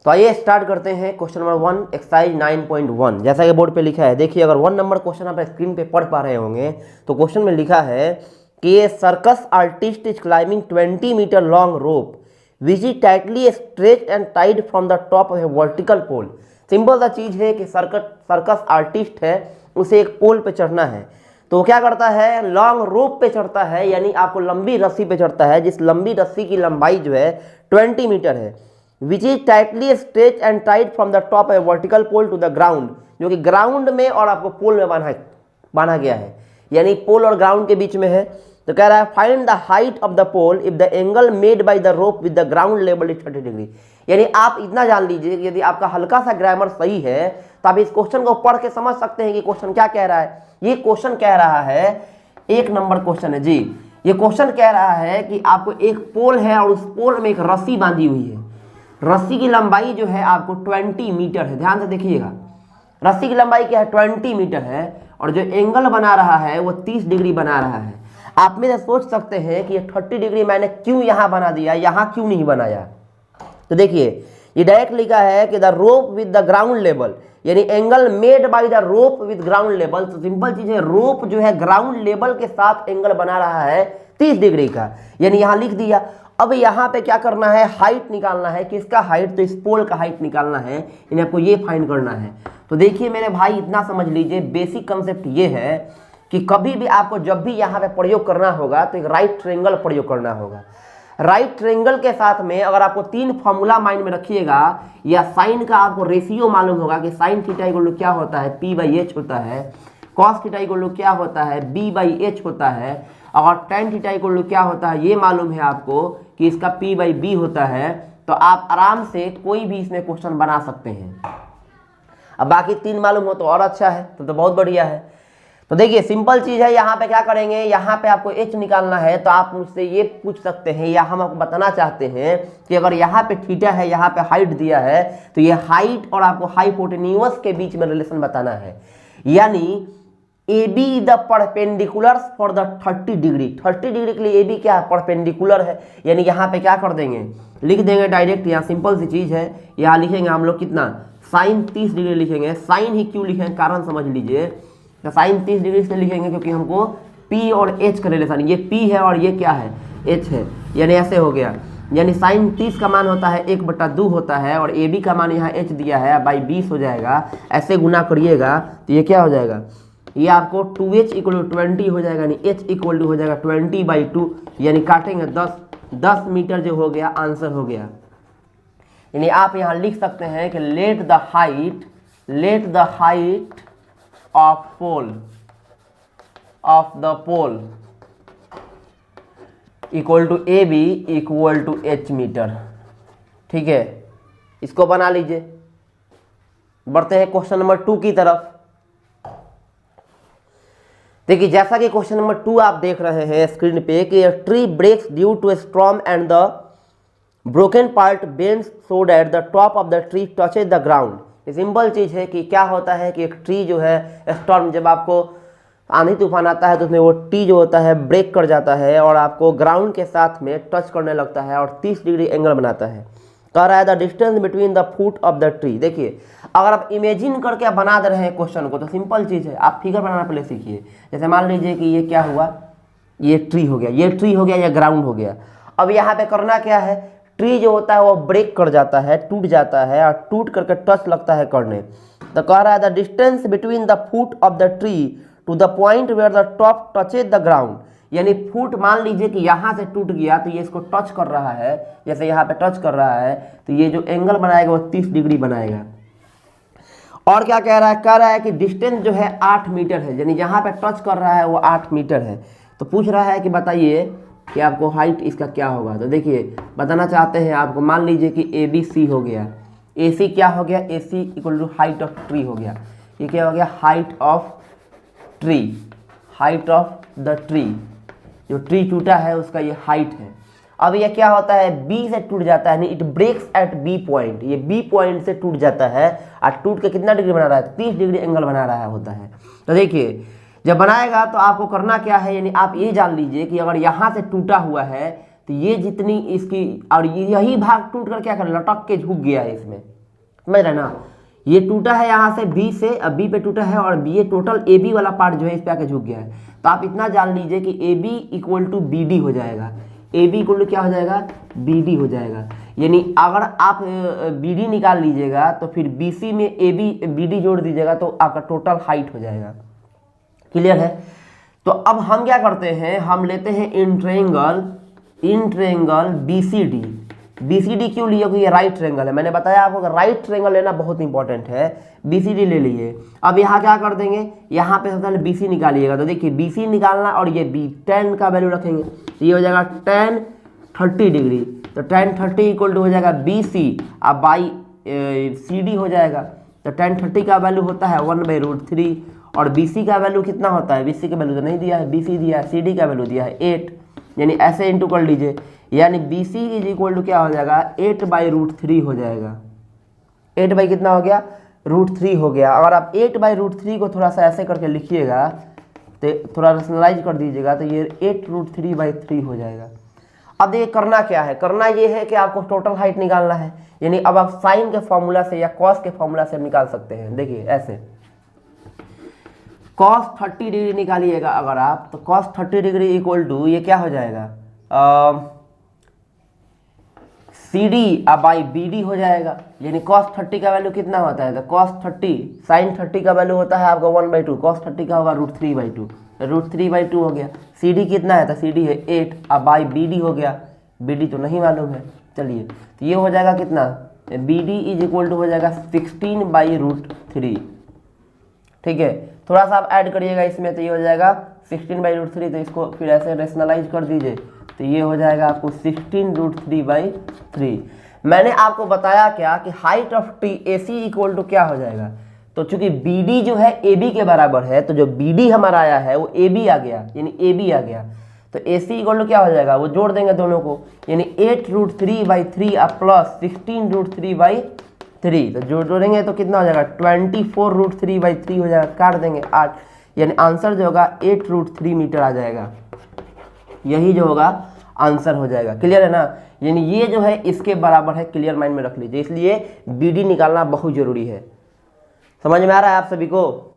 तो आइए स्टार्ट करते हैं क्वेश्चन नंबर 1 एक्सरसाइज 9.1। जैसा कि बोर्ड पे लिखा है, देखिए अगर 1 नंबर क्वेश्चन आप स्क्रीन पे पढ़ पा रहे होंगे तो क्वेश्चन में लिखा है कि ये circus artist is climbing 20 metre long rope which is tightly stretched and tied from the top of a vertical pole. Simple सा चीज़ है कि सर्कस आर्टिस्ट है, उसे एक पोल पे चढ़ना है, तो क्या करता है, लॉन्ग रोप पे चढ़ता है, यानी आपको लंबी रस्सी पे चढ़ता है, जिस लंबी रस्सी की लंबाई जो है 20 मीटर है, which is tightly stretch and tight from the top a vertical pole to the ground, जो कि ग्राउंड में और आपको पोल में बांधा गया है, यानी पोल और ग्राउंड के बीच में है। तो कह रहा है find the height of the pole if the angle made by the rope with the ground level is 30 degree. यानी आप इतना जान लीजिए कि यदि आपका हल्का सा ग्रामर सही है तो आप इस क्वेश्चन को पढ़ के समझ सकते हैं कि क्वेश्चन क्या कह रहा है। ये क्वेश्चन कह रहा है, 1 नंबर क्वेश्चन है जी, ये क्वेश्चन कह रहा है कि आपको एक पोल है और उस पोल में एक रस्सी बांधी हुई है, रस्सी की लंबाई जो है आपको 20 मीटर है। ध्यान से देखिएगा, रस्सी की लंबाई क्या है, 20 मीटर है, और जो एंगल बना रहा है वो 30 डिग्री बना रहा है। आप में से सोच सकते हैं कि ये 30 डिग्री मैंने क्यों यहाँ बना दिया, यहाँ क्यों नहीं बनाया। तो देखिए ये डायरेक्ट लिखा है कि the rope with the ground level, यानी angle made by the rope with ground level. तो सिंपल चीज है, रोप जो है ग्राउंड लेवल के साथ एंगल बना रहा है 30 डिग्री का, यानी यहाँ लिख दिया। अब यहाँ पे क्या करना है, हाइट निकालना है, किसका हाइट, तो इस पोल का हाइट निकालना है, यानी आपको ये फाइंड करना है। तो देखिए मेरे भाई इतना समझ लीजिए, बेसिक कंसेप्ट ये है कि कभी भी आपको जब भी यहाँ पे प्रयोग करना होगा तो एक राइट ट्रायंगल प्रयोग करना होगा। राइट ट्रायंगल के साथ में अगर आपको 3 फॉर्मूला माइंड में रखिएगा, या साइन का आपको रेशियो मालूम होगा कि साइन थीटा इक्वल टू क्या होता है, P/H होता है, कॉस थीटा इक्वल टू क्या होता है, B/H होता है, और tan थीटा इक्वल टू क्या होता है, ये मालूम है आपको कि इसका P/B होता है, तो आप आराम से कोई भी इसमें क्वेश्चन बना सकते हैं। अब बाकी 3 मालूम हो तो और अच्छा है, तो बहुत बढ़िया है। तो देखिए सिंपल चीज है, यहाँ पे क्या करेंगे, यहाँ पे आपको h निकालना है, तो आप मुझसे ये पूछ सकते हैं, या हम आपको बताना चाहते हैं कि अगर यहाँ पे थीटा है, यहाँ पे हाइट दिया है, तो ये हाइट और आपको हाइपोटेन्यूज के बीच में रिलेशन बताना है, यानी AB the perpendicular for the 30 degree. 30 degree के लिए AB क्या है, परपेंडिकुलर है, यानी यहाँ पे क्या कर देंगे, लिख देंगे डायरेक्ट। यहाँ सिंपल सी चीज है, यहाँ लिखेंगे हम लोग कितना, साइन 30 डिग्री लिखेंगे। साइन ही क्यों लिखेंगे, कारण समझ लीजिए, तो साइन 30 डिग्री से लिखेंगे क्योंकि हमको P और H का रिलेशन, ये P है और ये क्या है, H है, यानी ऐसे हो गया। यानी साइन 30 का मान होता है 1/2 होता है, और AB का मान यहाँ H दिया है बाई 20 हो जाएगा। ऐसे गुना करिएगा तो ये क्या हो जाएगा, ये आपको 2H इक्वल टू 20 हो जाएगा, यानी H इक्वल टू हो जाएगा 20/2, यानी काटेंगे 10 मीटर जो हो गया, आंसर हो गया। यानी आप यहाँ लिख सकते हैं कि let the height of the pole equal to AB equal to H metre. ठीक है, इसको बना लीजिए। बढ़ते हैं क्वेश्चन नंबर 2 की तरफ। देखिए जैसा कि क्वेश्चन नंबर 2 आप देख रहे हैं स्क्रीन पे कि tree breaks due to a storm and the broken part bends so that the top of the tree touches the ground. Simple चीज है कि क्या होता है कि एक ट्री जो है स्टॉर्म, जब आपको आंधी तूफान आता है तो उसमें वो ट्री जो होता है ब्रेक कर जाता है और आपको ग्राउंड के साथ में टच करने लगता है और 30 डिग्री एंगल बनाता है। कह रहा है the distance between the foot of the tree. देखिए अगर आप इमेजिन करके बना दे रहे हैं क्वेश्चन को तो सिंपल चीज है, आप फिगर बनाना पहले सीखिए। जैसे मान लीजिए कि ये क्या हुआ, ये ट्री हो गया, ये ट्री हो गया, ये ग्राउंड हो गया। अब यहाँ पे करना क्या है, ट्री जो होता है वो ब्रेक कर जाता है, टूट जाता है, और टूट करके टच लगता है करने। तो कह रहा है the distance between the foot of the tree to the point where the top touches the ground, यानी फुट मान लीजिए कि यहाँ से टूट गया तो ये इसको टच कर रहा है, जैसे यहाँ पे टच कर रहा है, तो ये जो एंगल बनाएगा वो 30 डिग्री बनाएगा। और क्या कह रहा है, कह रहा है कि डिस्टेंस जो है 8 मीटर है, यानी जहाँ पे टच कर रहा है वो 8 मीटर है। तो पूछ रहा है कि बताइए कि आपको हाइट इसका क्या होगा। तो देखिए बताना चाहते हैं आपको, मान लीजिए कि ABC हो गया, AC क्या हो गया, AC equal to height of tree हो गया। ये क्या हो गया, height of tree, height of the tree, जो ट्री टूटा है उसका ये हाइट है। अब ये क्या होता है, B से टूट जाता है, it breaks at B point, ये B पॉइंट से टूट जाता है और टूट के कितना डिग्री बना रहा है, 30 डिग्री एंगल बना रहा होता है। तो देखिए जब बनाएगा तो आपको करना क्या है, यानी आप ये जान लीजिए कि अगर यहाँ से टूटा हुआ है तो ये जितनी इसकी, और यही भाग टूट कर क्या कर लटक के झुक गया है इसमें, समझ रहे ना। ये टूटा है यहाँ से बी से, अब बी पे टूटा है, और ये टोटल ए बी वाला पार्ट जो है इस पे आके झुक गया है। तो आप इतना जान लीजिए कि A B equal to B D हो जाएगा, ए बी इक्वल टू क्या हो जाएगा, बी डी हो जाएगा। यानी अगर आप बी डी निकाल लीजिएगा तो फिर बी सी में ए बी बी डी जोड़ दीजिएगा तो आपका टोटल हाइट हो जाएगा। क्लियर है। तो अब हम क्या करते हैं, हम लेते हैं in triangle B C D. B C D क्यों लिए, क्योंकि ये राइट ट्रेंगल है। मैंने बताया आपको राइट ट्रेंगल लेना बहुत इंपॉर्टेंट है। बी सी डी ले लिए। अब यहाँ क्या कर देंगे, यहाँ पे सबसे पहले बी सी निकालिएगा। तो देखिए बी सी निकालना और ये बी टेन का वैल्यू रखेंगे, तो ये हो जाएगा टेन 30 डिग्री। तो टेन 30 इक्वल टू हो जाएगा बी सी, अब बाई सी डी हो जाएगा। तो टेन 30 का वैल्यू होता है 1/√3, और बी सी का वैल्यू कितना होता है, बी सी का वैल्यू तो नहीं दिया है, बी सी दिया है, सी डी का वैल्यू दिया है 8, यानी ऐसे इंटू कर लीजिए। यानी B C is equal to क्या हो जाएगा, 8/√3 हो जाएगा। 8 बाई कितना हो गया, √3 हो गया। अगर आप 8/√3 को थोड़ा सा ऐसे करके लिखिएगा, तो थोड़ा रेशनलाइज कर दीजिएगा, तो ये 8√3/3 हो जाएगा। अब ये करना क्या है, करना ये है कि आपको टोटल हाइट निकालना है। यानी अब आप साइन के फॉर्मूला से या कॉस के फॉर्मूला से निकाल सकते हैं। देखिए ऐसे cos 30 डिग्री निकालिएगा अगर आप, तो cos 30 डिग्री इक्वल टू ये क्या हो जाएगा, C D by B D हो जाएगा। यानी cos 30 का वैल्यू कितना होता है, तो cos 30 sin 30 का वैल्यू होता है आपका 1/2, cos 30 का होगा √3/2, √3/2 हो गया। सी डी कितना है, तो सी डी है 8, अब बाई बी डी हो गया, बी डी तो नहीं मालूम है। चलिए तो ये हो जाएगा कितना, B D is equal to हो जाएगा 16/√3। ठीक है, थोड़ा सा आप ऐड करिएगा इसमें, तो ये हो जाएगा 16/√3। तो इसको फिर ऐसे रेशनलाइज कर दीजिए, तो ये हो जाएगा आपको 16√3/3। मैंने आपको बताया क्या कि height of T A C equal to क्या हो जाएगा, तो चूंकि बी डी जो है ए बी के बराबर है, तो जो बी डी हमारा आया है वो ए बी आ गया, यानी ए बी आ गया। तो ए सी इक्वल टू क्या हो जाएगा, वो जोड़ देंगे दोनों को, यानी 8√3/3 प्लस 16√3/3। तो जोड़ेंगे तो कितना हो जाएगा, 24√3/3 हो जाएगा, काट देंगे 8, यानी आंसर जो होगा 8√3 मीटर आ जाएगा। यही जो होगा आंसर हो जाएगा। क्लियर है ना। यानी ये जो है इसके बराबर है, क्लियर माइंड में रख लीजिए। इसलिए बी डी निकालना बहुत जरूरी है। समझ में आ रहा है आप सभी को।